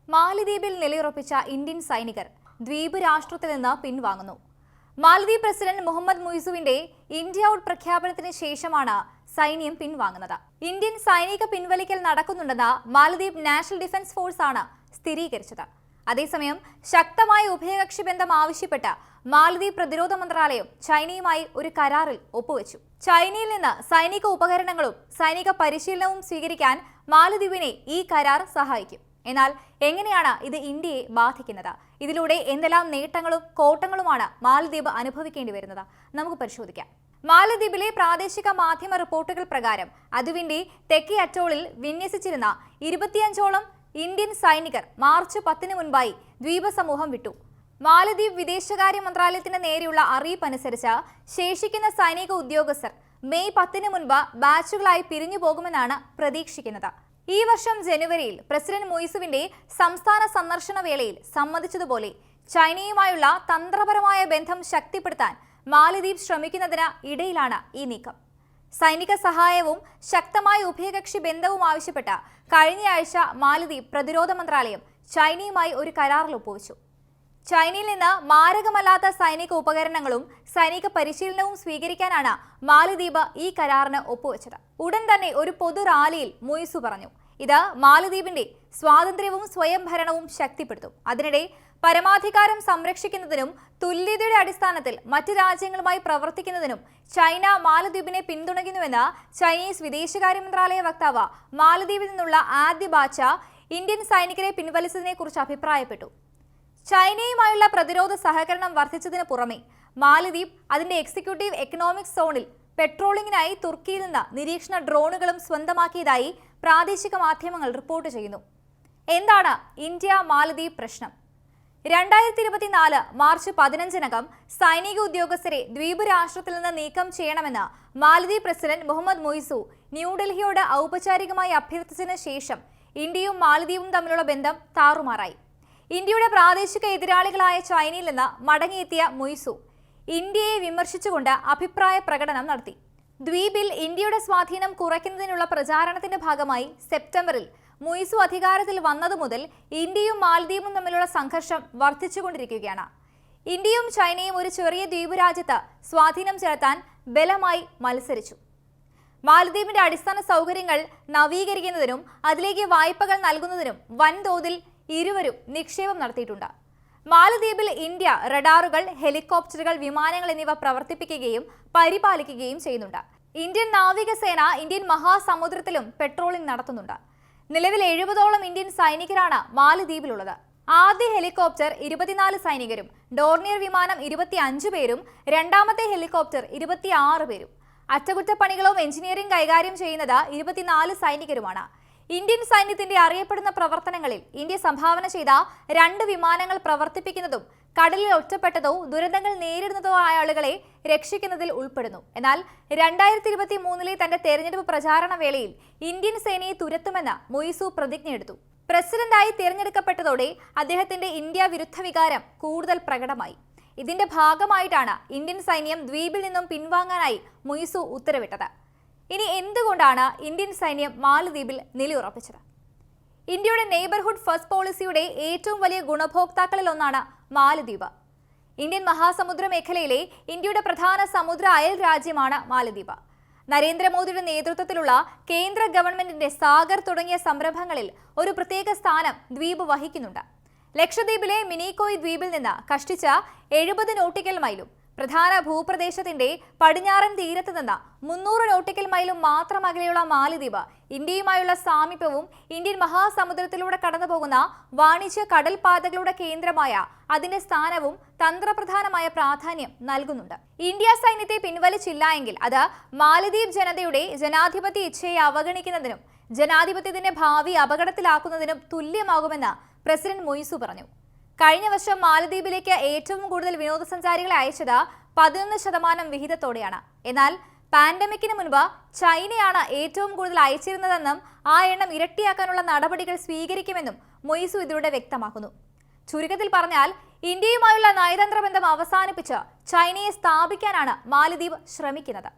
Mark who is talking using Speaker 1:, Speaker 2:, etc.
Speaker 1: മാലദ്വീപിൽ നിലയുറപ്പിച്ച Indian സൈനികർ ദ്വീപ് രാഷ്ട്രത്തിൽ നിന്ന് പിൻവാങ്ങുന്നു. മാലദ്വീപ് പ്രസിഡന്റ് മുഹമ്മദ് മുയിസുവിന്റെ ഇന്ത്യ ഔട്ട് പ്രഖ്യാപനത്തിന് ശേഷമാണ് സൈന്യം പിൻവാങ്ങുന്നത്. ഇന്ത്യൻ സൈനിക പിൻവലിക്കൽ നടക്കുന്നുണ്ടെന്ന് മാലദ്വീപ് നാഷണൽ ഡിഫൻസ് ഫോഴ്സ് ആണ് സ്ഥിരീകരിച്ചത്. അതേസമയം ശക്തമായ ഉഭയകക്ഷി ബന്ധം ആവശ്യപ്പെട്ട് മാലദ്വീപ് പ്രതിരോധ മന്ത്രാലയം ചൈനയുമായി ഒരു കരാറിൽ ഒപ്പുവെച്ചു. ചൈനയിൽ നിന്ന് സൈനിക ഉപകരണങ്ങളും സൈനിക പരിശീലനവും സ്വീകരിക്കാൻ മാലദ്വീപിനെ ഈ കരാർ സഹായിക്കും. എന്നാൽ എങ്ങനെയാണ് ഇത് ഇന്ത്യയെ ബാധിക്കുന്നത്? ഇതിലൂടെ എന്തെല്ലാം നേട്ടങ്ങളും കോട്ടങ്ങളുമാണ് മാലദ്വീപ് അനുഭവിക്കേണ്ടി വരുന്നത്? നമുക്ക് പരിശോധിക്കാം. മാലദ്വീപിലെ പ്രാദേശിക മാധ്യമ റിപ്പോർട്ടുകൾ പ്രകാരം അതുവിന്റെ തെക്കേ അറ്റോളിൽ വിന്യസിച്ചിരുന്ന 25ഓളം ഇന്ത്യൻ സൈനികർ മാർച്ച് 10 മുൻപായി ദ്വീപ സമൂഹം വിട്ടു. മാലദ്വീപ് വിദേശകാര്യ മന്ത്രാലയത്തിന് നേരെയുള്ള അറിയിപ്പ് അനുസരിച്ച് ശേഷിക്കുന്ന സൈനിക ഉദ്യോഗസ്ഥർ മെയ് 10 മുൻപ് ബാച്ചുകളായി പിരിഞ്ഞു പോകുമെന്നാണ് പ്രതീക്ഷിക്കുന്നത്. ഈ വർഷം ജനുവരിയിൽ പ്രസിഡന്റ് മുയിസുവിന്റെ സംസ്ഥാന സന്ദർശന വേളയിൽ സമ്മതിച്ചതുപോലെ ചൈനയുമായുള്ള തന്ത്രപരമായ ബന്ധം ശക്തിപ്പെടുത്താൻ മാലദ്വീപ് ശ്രമിക്കുന്നതിന് ഇടയിലാണ് ഈ നീക്കം. സൈനിക സഹായവും ശക്തമായ ഉഭയകക്ഷി ബന്ധവും ആവശ്യപ്പെട്ട് കഴിഞ്ഞയാഴ്ച മാലദ്വീപ് പ്രതിരോധ മന്ത്രാലയം ചൈനയുമായി ഒരു കരാറിൽ ഒപ്പുവെച്ചു. ചൈനയിൽ നിന്ന് മാരകമല്ലാത്ത സൈനിക ഉപകരണങ്ങളും സൈനിക പരിശീലനവും സ്വീകരിക്കാനാണ് മാലദ്വീപ് ഈ കരാറിന് ഒപ്പുവെച്ചത്. ഉടൻ തന്നെ ഒരു പൊതു റാലിയിൽ മുയിസു പറഞ്ഞു, ഇത് മാലദ്വീപിന്റെ സ്വാതന്ത്ര്യവും സ്വയംഭരണവും ശക്തിപ്പെടുത്തും. അതിനിടെ പരമാധികാരം സംരക്ഷിക്കുന്നതിനും തുല്യതയുടെ അടിസ്ഥാനത്തിൽ മറ്റ് രാജ്യങ്ങളുമായി പ്രവർത്തിക്കുന്നതിനും ചൈന മാലദ്വീപിനെ പിന്തുണയ്ക്കുന്നുവെന്ന് ചൈനീസ് വിദേശകാര്യ മന്ത്രാലയ വക്താവ് മാലദ്വീപിൽ നിന്നുള്ള ആദ്യ ബാച്ച് ഇന്ത്യൻ സൈനികരെ പിൻവലിച്ചതിനെക്കുറിച്ച് അഭിപ്രായപ്പെട്ടു. ചൈനയുമായുള്ള പ്രതിരോധ സഹകരണം വർദ്ധിച്ചതിന് പുറമെ മാലദ്വീപ് അതിന്റെ എക്സിക്യൂട്ടീവ് എക്കണോമിക് സോണിൽ പെട്രോളിംഗിനായി തുർക്കിയിൽ നിന്ന് നിരീക്ഷണ ഡ്രോണുകളും സ്വന്തമാക്കിയതായി പ്രാദേശിക മാധ്യമങ്ങൾ റിപ്പോർട്ട് ചെയ്യുന്നു. എന്താണ് ഇന്ത്യ മാലദ്വീപ് പ്രശ്നം? 2024 മാർച്ച് 15-നകം സൈനിക ഉദ്യോഗസ്ഥരെ ദ്വീപ് രാഷ്ട്രത്തിൽ നിന്ന് നീക്കം ചെയ്യണമെന്ന് മാലദ്വീപ് പ്രസിഡന്റ് മുഹമ്മദ് മുയിസു ന്യൂഡൽഹിയോട് ഔപചാരികമായി അഭ്യർത്ഥിച്ചതിന് ശേഷം ഇന്ത്യയും മാലദ്വീപും തമ്മിലുള്ള ബന്ധം താറുമാറായി. ഇന്ത്യയുടെ പ്രാദേശിക എതിരാളികളായ ചൈനയിൽ നിന്ന് മടങ്ങിയെത്തിയ മുയിസു ഇന്ത്യയെ വിമർശിച്ചുകൊണ്ട് അഭിപ്രായ പ്രകടനം നടത്തി. ദ്വീപിൽ ഇന്ത്യയുടെ സ്വാധീനം കുറയ്ക്കുന്നതിനുള്ള പ്രചാരണത്തിന്റെ ഭാഗമായി സെപ്റ്റംബറിൽ മുയിസു അധികാരത്തിൽ വന്നതു മുതൽ ഇന്ത്യയും മാലദ്വീപും തമ്മിലുള്ള സംഘർഷം വർദ്ധിച്ചുകൊണ്ടിരിക്കുകയാണ്. ഇന്ത്യയും ചൈനയും ഒരു ചെറിയ ദ്വീപ് രാജ്യത്ത് സ്വാധീനം ചെലുത്താൻ ബലമായി മത്സരിച്ചു. മാലദ്വീപിന്റെ അടിസ്ഥാന സൗകര്യങ്ങൾ നവീകരിക്കുന്നതിനും അതിലേക്ക് വായ്പകൾ നൽകുന്നതിനും വൻതോതിൽ ഇരുവരും നിക്ഷേപം നടത്തിയിട്ടുണ്ട്. മാലദ്വീപിൽ ഇന്ത്യ റഡാറുകൾ, ഹെലികോപ്റ്ററുകൾ, വിമാനങ്ങൾ എന്നിവ പ്രവർത്തിപ്പിക്കുകയും പരിപാലിക്കുകയും ചെയ്യുന്നുണ്ട്. ഇന്ത്യൻ നാവികസേന ഇന്ത്യൻ മഹാസമുദ്രത്തിലും പെട്രോളിംഗ് നടത്തുന്നുണ്ട്. നിലവിൽ 70ഓളം ഇന്ത്യൻ സൈനികരാണ് മാലദ്വീപിലുള്ളത്. ആദ്യ ഹെലികോപ്റ്റർ 24 സൈനികരും, ഡോർണിയർ വിമാനം 25 പേരും, രണ്ടാമത്തെ ഹെലികോപ്റ്റർ 26 പേരും. അറ്റകുറ്റപ്പണികളും എഞ്ചിനീയറിംഗ് കൈകാര്യം ചെയ്യുന്നത് 24 സൈനികരുമാണ്. ഇന്ത്യൻ സൈന്യത്തിന്റെ അറിയപ്പെടുന്ന പ്രവർത്തനങ്ങളിൽ ഇന്ത്യ സംഭാവന ചെയ്ത 2 വിമാനങ്ങൾ പ്രവർത്തിപ്പിക്കുന്നതും കടലിൽ ഒറ്റപ്പെട്ടതോ ദുരന്തങ്ങൾ നേരിടുന്നതോ ആയ ആളുകളെ രക്ഷിക്കുന്നതിൽ ഉൾപ്പെടുന്നു. എന്നാൽ 2023 തന്റെ തെരഞ്ഞെടുപ്പ് പ്രചാരണ വേളയിൽ ഇന്ത്യൻ സേനയെ തുരത്തുമെന്ന് മുയിസു പ്രതിജ്ഞയെടുത്തു. പ്രസിഡന്റായി തിരഞ്ഞെടുക്കപ്പെട്ടതോടെ അദ്ദേഹത്തിന്റെ ഇന്ത്യ വിരുദ്ധ വികാരം കൂടുതൽ പ്രകടമായി. ഇതിന്റെ ഭാഗമായിട്ടാണ് ഇന്ത്യൻ സൈന്യം ദ്വീപിൽ നിന്നും പിൻവാങ്ങാനായി മുയിസു ഉത്തരവിട്ടത്. ഇനി എന്തുകൊണ്ടാണ് ഇന്ത്യൻ സൈന്യം മാലദ്വീപിൽ നിലയുറപ്പിച്ചത്? ഇന്ത്യയുടെ നെയ്ബർഹുഡ് ഫസ്റ്റ് പോളിസിയുടെ ഏറ്റവും വലിയ ഗുണഭോക്താക്കളിൽ ഒന്നാണ് മാലദ്വീപ്. ഇന്ത്യൻ മഹാസമുദ്ര മേഖലയിലെ ഇന്ത്യയുടെ പ്രധാന സമുദ്ര അയൽ രാജ്യമാണ് മാലദ്വീപ്. നരേന്ദ്രമോദിയുടെ നേതൃത്വത്തിലുള്ള കേന്ദ്ര ഗവൺമെന്റിന്റെ സാഗർ തുടങ്ങിയ സംരംഭങ്ങളിൽ ഒരു പ്രത്യേക സ്ഥാനം ദ്വീപ് വഹിക്കുന്നുണ്ട്. ലക്ഷദ്വീപിലെ മിനിക്കോയ് ദ്വീപിൽ നിന്ന് കഷ്ടിച്ച 70 നോട്ടിക്കൽ മൈലും പ്രധാന ഭൂപ്രദേശത്തിന്റെ പടിഞ്ഞാറൻ തീരത്ത് നിന്ന് 300 നോട്ടിക്കൽ മൈലും മാത്രം അകലെയുള്ള മാലദ്വീപ് ഇന്ത്യയുമായുള്ള സാമീപ്യവും ഇന്ത്യൻ മഹാസമുദ്രത്തിലൂടെ കടന്നുപോകുന്ന വാണിജ്യ കടൽപാതകളുടെ കേന്ദ്രമായ അതിന്റെ സ്ഥാനവും തന്ത്രപ്രധാനമായ പ്രാധാന്യം നൽകുന്നുണ്ട്. ഇന്ത്യ സൈന്യത്തെ പിൻവലിച്ചില്ല എങ്കിൽ അത് മാലദ്വീപ് ജനതയുടെ ജനാധിപത്യ ഇച്ഛയെ അവഗണിക്കുന്നതിനും ജനാധിപത്യത്തിന്റെ ഭാവി അപകടത്തിലാക്കുന്നതിനും തുല്യമാകുമെന്ന് പ്രസിഡന്റ് മുയിസു പറഞ്ഞു. കഴിഞ്ഞ വർഷം മാലദ്വീപിലേക്ക് ഏറ്റവും കൂടുതൽ വിനോദസഞ്ചാരികളെ അയച്ചത് 11% വിഹിതത്തോടെയാണ്. എന്നാൽ പാൻഡമിക്കിന് മുൻപ് ചൈനയാണ് ഏറ്റവും കൂടുതൽ അയച്ചിരുന്നതെന്നും ആ എണ്ണം ഇരട്ടിയാക്കാനുള്ള നടപടികൾ സ്വീകരിക്കുമെന്നും മുയിസു ഇതിലൂടെ വ്യക്തമാക്കുന്നു. ചുരുക്കത്തിൽ പറഞ്ഞാൽ ഇന്ത്യയുമായുള്ള നയതന്ത്ര ബന്ധം അവസാനിപ്പിച്ച് ചൈനയെ സ്ഥാപിക്കാനാണ് മാലദ്വീപ് ശ്രമിക്കുന്നത്.